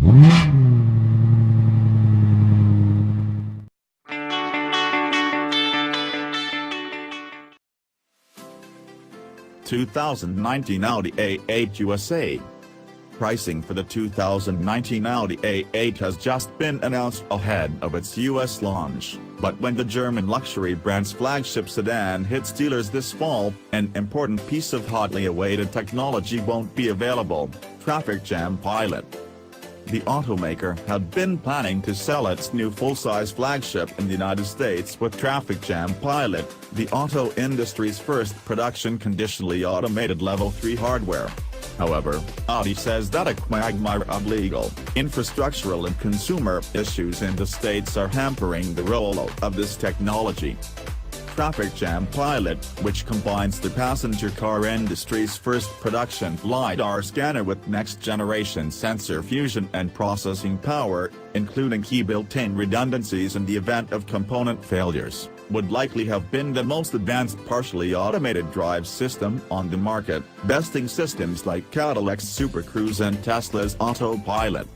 2019 Audi A8 USA. Pricing for the 2019 Audi A8 has just been announced ahead of its US launch, but when the German luxury brand's flagship sedan hits dealers this fall, an important piece of hotly awaited technology won't be available: traffic jam pilot. The automaker had been planning to sell its new full-size flagship in the United States with traffic jam pilot, the auto industry's first production conditionally automated Level 3 hardware. However, Audi says that a quagmire of legal, infrastructural and consumer issues in the States are hampering the rollout of this technology. Traffic Jam Pilot, which combines the passenger car industry's first production LiDAR scanner with next-generation sensor fusion and processing power, including key built-in redundancies in the event of component failures, would likely have been the most advanced partially automated drive system on the market, besting systems like Cadillac's Super Cruise and Tesla's Autopilot.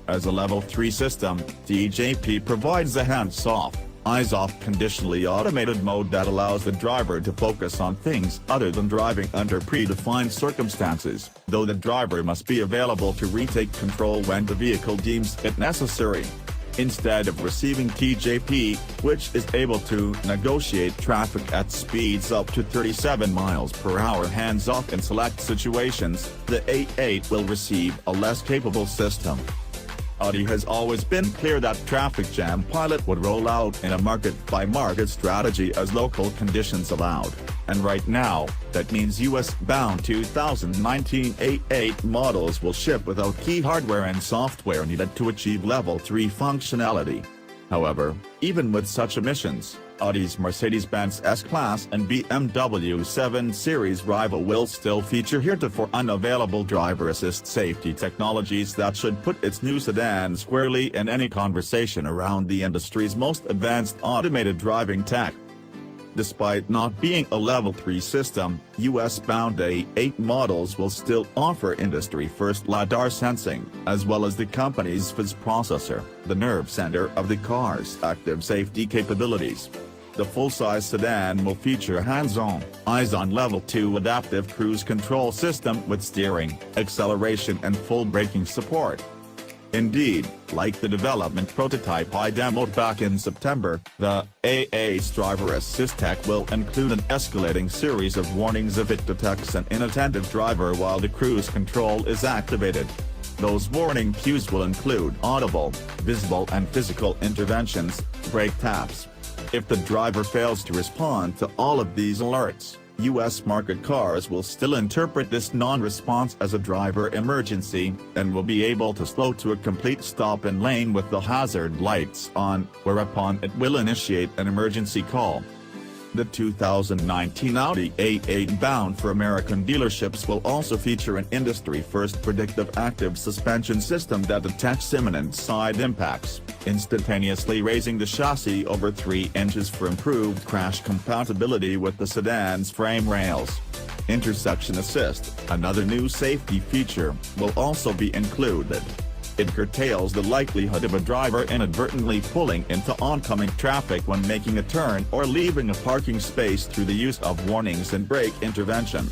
As a Level 3 system, TJP provides a hands-off, eyes-off conditionally automated mode that allows the driver to focus on things other than driving under predefined circumstances, though the driver must be available to retake control when the vehicle deems it necessary. Instead of receiving TJP, which is able to negotiate traffic at speeds up to 37 miles per hour hands-off in select situations, the A8 will receive a less capable system. Audi has always been clear that Traffic Jam Pilot would roll out in a market-by-market strategy as local conditions allowed, and right now, that means US-bound 2019 A8 models will ship without key hardware and software needed to achieve Level 3 functionality. However, even with such omissions, Audi's Mercedes-Benz S-Class and BMW 7 Series rival will still feature heretofore unavailable driver assist safety technologies that should put its new sedan squarely in any conversation around the industry's most advanced automated driving tech. Despite not being a Level 3 system, US-bound A8 models will still offer industry-first LiDAR sensing, as well as the company's FIS processor, the nerve center of the car's active safety capabilities. The full-size sedan will feature a hands-on, eyes-on Level 2 adaptive cruise control system with steering, acceleration and full braking support. Indeed, like the development prototype I demoed back in September, the A8's driver assist tech will include an escalating series of warnings if it detects an inattentive driver while the cruise control is activated. Those warning cues will include audible, visible and physical interventions, brake taps. If the driver fails to respond to all of these alerts, US market cars will still interpret this non-response as a driver emergency, and will be able to slow to a complete stop in lane with the hazard lights on, whereupon it will initiate an emergency call. The 2019 Audi A8 bound for American dealerships will also feature an industry-first predictive active suspension system that detects imminent side impacts, instantaneously raising the chassis over 3 inches for improved crash compatibility with the sedan's frame rails. Intersection Assist, another new safety feature, will also be included. It curtails the likelihood of a driver inadvertently pulling into oncoming traffic when making a turn or leaving a parking space through the use of warnings and brake intervention.